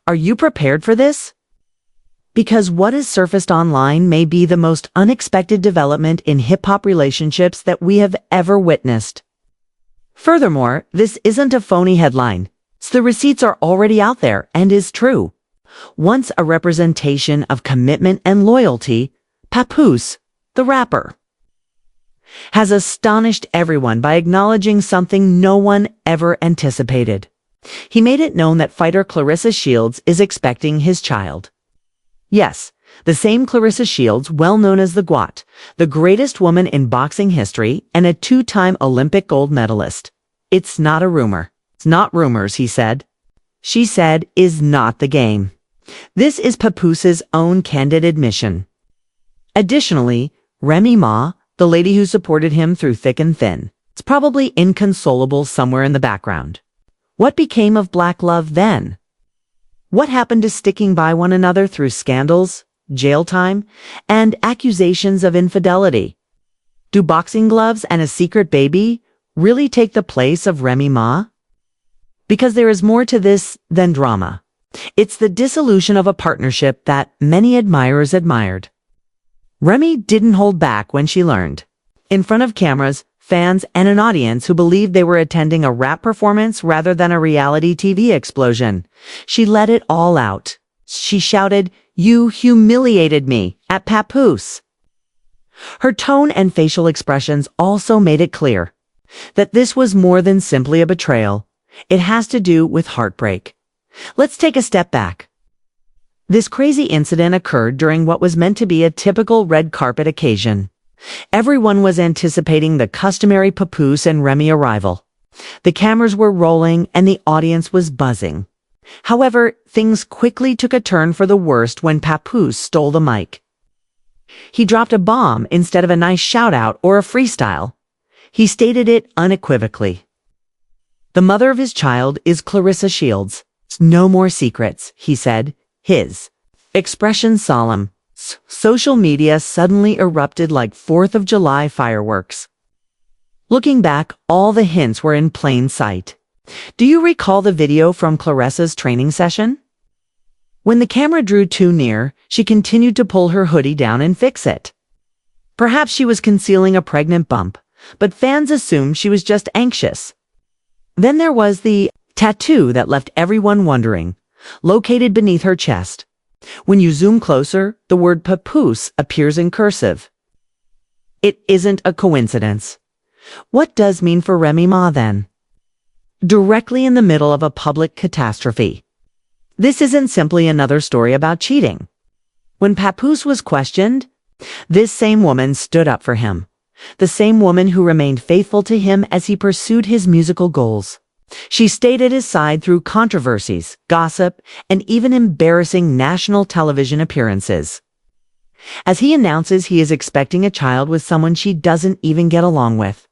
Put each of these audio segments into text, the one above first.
Are you prepared for this? Because what has surfaced online may be the most unexpected development in hip-hop relationships that we have ever witnessed. Furthermore, this isn't a phony headline. The receipts are already out there and is true. Once a representation of commitment and loyalty, Papoose, the rapper, has astonished everyone by acknowledging something no one ever anticipated. He made it known that fighter Claressa Shields is expecting his child. Yes, the same Claressa Shields, well known as the GWAT, the greatest woman in boxing history and a two-time Olympic gold medalist. It's not a rumor. It's not rumors, he said. She said, is not the game. This is Papoose's own candid admission. Additionally, Remy Ma, the lady who supported him through thick and thin, is probably inconsolable somewhere in the background. What became of black love then? What happened to sticking by one another through scandals, jail time, and accusations of infidelity? Do boxing gloves and a secret baby really take the place of Remy Ma? Because there is more to this than drama. It's the dissolution of a partnership that many admirers admired. Remy didn't hold back when she learned. In front of cameras, fans, and an audience who believed they were attending a rap performance rather than a reality TV explosion, she let it all out. She shouted, "You humiliated me," at Papoose. Her tone and facial expressions also made it clear that this was more than simply a betrayal. It has to do with heartbreak. Let's take a step back. This crazy incident occurred during what was meant to be a typical red carpet occasion. Everyone was anticipating the customary Papoose and Remy arrival. The cameras were rolling and the audience was buzzing. However, things quickly took a turn for the worst when Papoose stole the mic. He dropped a bomb instead of a nice shout-out or a freestyle. He stated it unequivocally. The mother of his child is Claressa Shields. No more secrets, he said, his expression solemn. Social media suddenly erupted like 4th of July fireworks. Looking back, all the hints were in plain sight. Do you recall the video from Claressa's training session? When the camera drew too near, she continued to pull her hoodie down and fix it. Perhaps she was concealing a pregnant bump, but fans assumed she was just anxious. Then there was the tattoo that left everyone wondering, located beneath her chest. When you zoom closer, the word Papoose appears in cursive. It isn't a coincidence. What does mean for Remy Ma then? Directly in the middle of a public catastrophe. This isn't simply another story about cheating. When Papoose was questioned, this same woman stood up for him. The same woman who remained faithful to him as he pursued his musical goals. She stayed at his side through controversies, gossip, and even embarrassing national television appearances. As he announces he is expecting a child with someone she doesn't even get along with,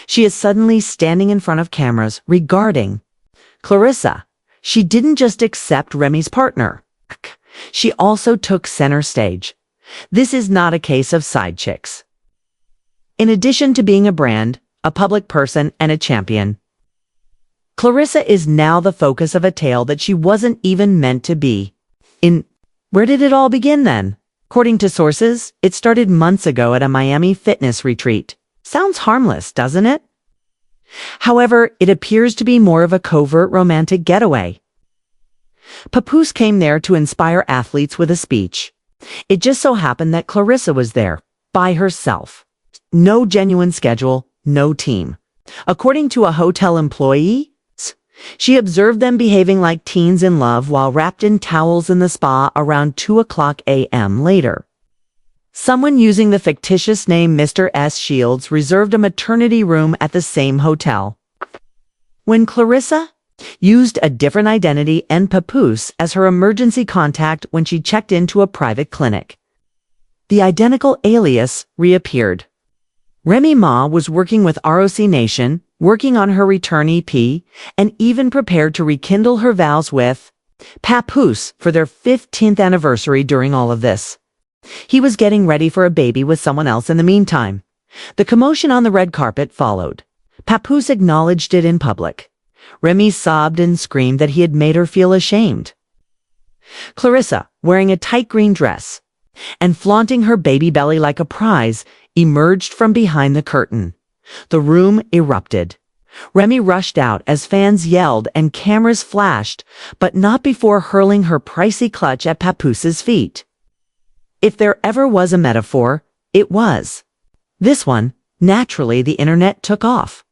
she is suddenly standing in front of cameras regarding Claressa. She didn't just accept Remy's partner. She also took center stage. This is not a case of side chicks. In addition to being a brand, a public person, and a champion, Claressa is now the focus of a tale that she wasn't even meant to be. Where did it all begin then? According to sources, it started months ago at a Miami fitness retreat. Sounds harmless, doesn't it? However, it appears to be more of a covert romantic getaway. Papoose came there to inspire athletes with a speech. It just so happened that Claressa was there, by herself. No genuine schedule, no team. According to a hotel employee, she observed them behaving like teens in love while wrapped in towels in the spa around 2:00 a.m. later. Someone using the fictitious name Mr. S. Shields reserved a maternity room at the same hotel. When Claressa used a different identity and Papoose as her emergency contact when she checked into a private clinic, the identical alias reappeared. Remy Ma was working with ROC Nation, working on her return EP, and even prepared to rekindle her vows with Papoose for their 15th anniversary during all of this. He was getting ready for a baby with someone else in the meantime. The commotion on the red carpet followed. Papoose acknowledged it in public. Remy sobbed and screamed that he had made her feel ashamed. Clarissa, wearing a tight green dress and flaunting her baby belly like a prize, emerged from behind the curtain. The room erupted. Remy rushed out as fans yelled and cameras flashed, but not before hurling her pricey clutch at Papoose's feet. If there ever was a metaphor, it was. This one, naturally, the internet took off.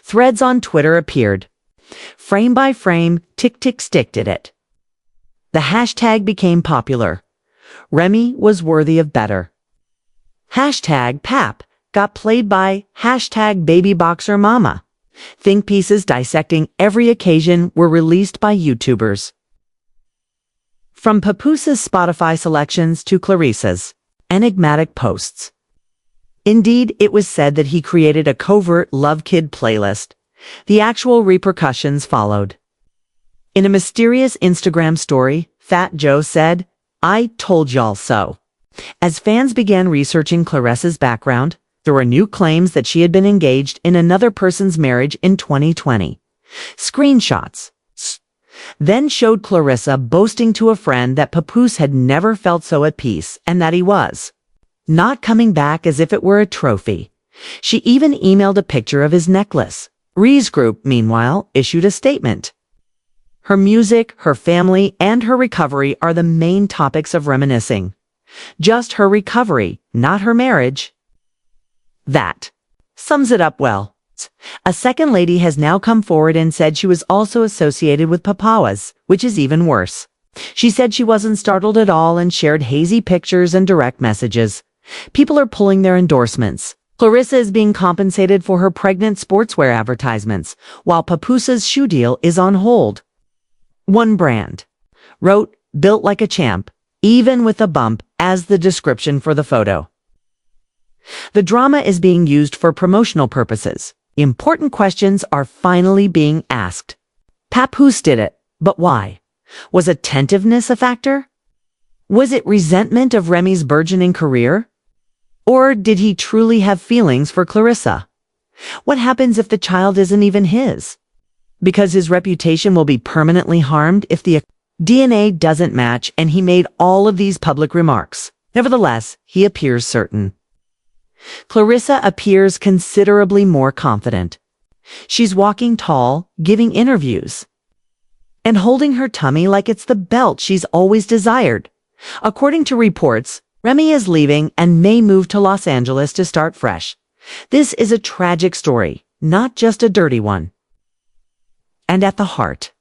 Threads on Twitter appeared. Frame by frame, tick-tick-stick did it. The hashtag became popular. Remy was worthy of better. Hashtag Pap got played by hashtag Baby Boxer Mama. Think pieces dissecting every occasion were released by YouTubers. From Papoose's Spotify selections to Clarissa's enigmatic posts. Indeed, it was said that he created a covert Love Kid playlist. The actual repercussions followed. In a mysterious Instagram story, Fat Joe said, "I told y'all so." As fans began researching Clarissa's background, there were new claims that she had been engaged in another person's marriage in 2020. Screenshots then showed Clarissa boasting to a friend that Papoose had never felt so at peace and that he was not coming back as if it were a trophy. She even emailed a picture of his necklace. Ree's group, meanwhile, issued a statement. Her music, her family, and her recovery are the main topics of reminiscing. Just her recovery, not her marriage. That sums it up well. A second lady has now come forward and said she was also associated with Papoose, which is even worse. She said she wasn't startled at all and shared hazy pictures and direct messages. People are pulling their endorsements. Clarissa is being compensated for her pregnant sportswear advertisements, while Papoose's shoe deal is on hold. One brand wrote, "Built like a champ, even with a bump," as the description for the photo. The drama is being used for promotional purposes. Important questions are finally being asked. Papoose did it, but why? Was attentiveness a factor? Was it resentment of Remy's burgeoning career? Or did he truly have feelings for Clarissa? What happens if the child isn't even his? Because his reputation will be permanently harmed if the DNA doesn't match, and he made all of these public remarks. Nevertheless, he appears certain. Clarissa appears considerably more confident. She's walking tall, giving interviews, and holding her tummy like it's the belt she's always desired. According to reports, Remy is leaving and may move to Los Angeles to start fresh. This is a tragic story, not just a dirty one. And at the heart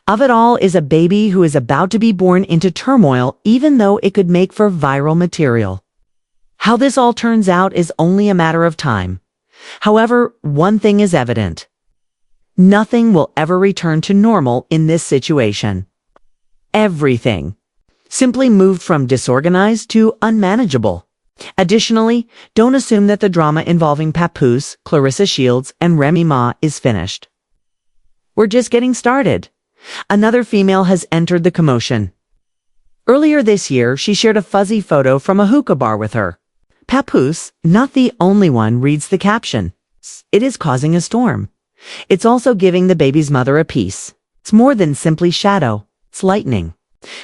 of it all is a baby who is about to be born into turmoil, even though it could make for viral material. How this all turns out is only a matter of time. However, one thing is evident. Nothing will ever return to normal in this situation. Everything simply moved from disorganized to unmanageable. Additionally, don't assume that the drama involving Papoose, Clarissa Shields, and Remy Ma is finished. We're just getting started. Another female has entered the commotion. Earlier this year, she shared a fuzzy photo from a hookah bar with her. Papoose, not the only one, reads the caption. It is causing a storm. It's also giving the baby's mother a piece. It's more than simply shadow. It's lightning.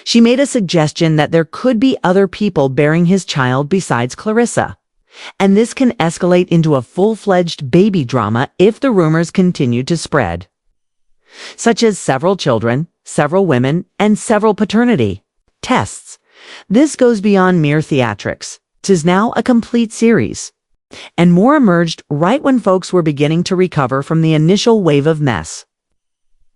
She made a suggestion that there could be other people bearing his child besides Clarissa. And this can escalate into a full-fledged baby drama if the rumors continue to spread. Such as several children, several women, and several paternity tests. This goes beyond mere theatrics. It is now a complete series. And more emerged right when folks were beginning to recover from the initial wave of mess.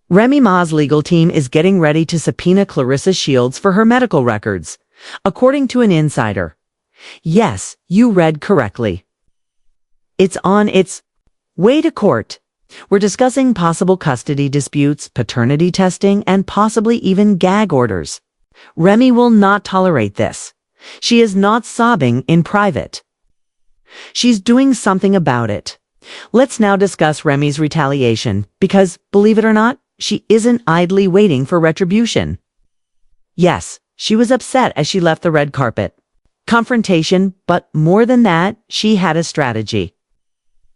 Remy Ma's legal team is getting ready to subpoena Clarissa Shields for her medical records, according to an insider. Yes, you read correctly. It's on its way to court. We're discussing possible custody disputes, paternity testing, and possibly even gag orders. Remy will not tolerate this. She is not sobbing in private. She's doing something about it. Let's now discuss Remy's retaliation, because, believe it or not, she isn't idly waiting for retribution. Yes, she was upset as she left the red carpet. Confrontation, but more than that, she had a strategy.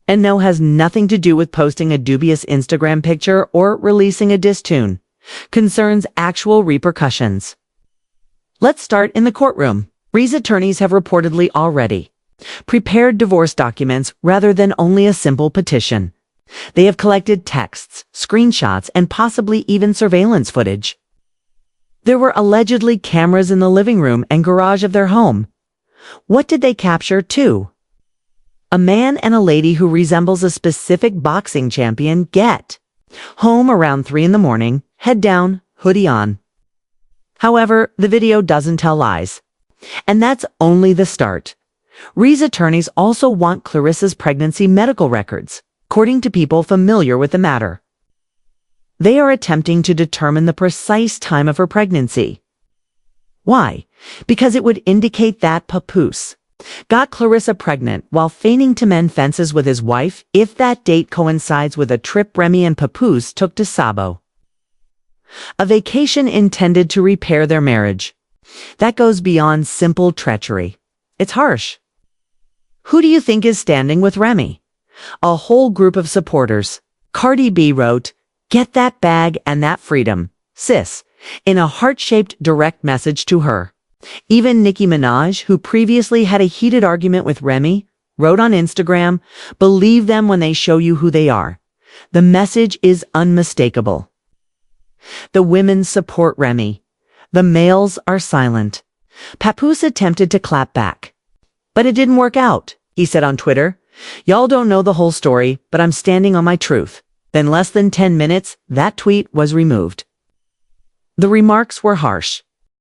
And no, has nothing to do with posting a dubious Instagram picture or releasing a diss tune. concerns actual repercussions. Let's start in the courtroom. Re's attorneys have reportedly already prepared divorce documents rather than only a simple petition. They have collected texts, screenshots, and possibly even surveillance footage. There were allegedly cameras in the living room and garage of their home. What did they capture, too? A man and a lady who resembles a specific boxing champion get home around 3 in the morning, head down, hoodie on. However, the video doesn't tell lies. And that's only the start. Re's attorneys also want Clarissa's pregnancy medical records, according to people familiar with the matter. They are attempting to determine the precise time of her pregnancy. Why? Because it would indicate that Papoose got Clarissa pregnant while feigning to mend fences with his wife if that date coincides with a trip Remy and Papoose took to Sabo. A vacation intended to repair their marriage. That goes beyond simple treachery. It's harsh. Who do you think is standing with Remy? A whole group of supporters. Cardi B wrote, "Get that bag and that freedom, sis," in a heart-shaped direct message to her. Even Nicki Minaj, who previously had a heated argument with Remy, wrote on Instagram, "Believe them when they show you who they are." The message is unmistakable. The women support Remy. The males are silent. Papoose attempted to clap back. But it didn't work out, he said on Twitter. "Y'all don't know the whole story, but I'm standing on my truth." Then less than 10 minutes, that tweet was removed. The remarks were harsh.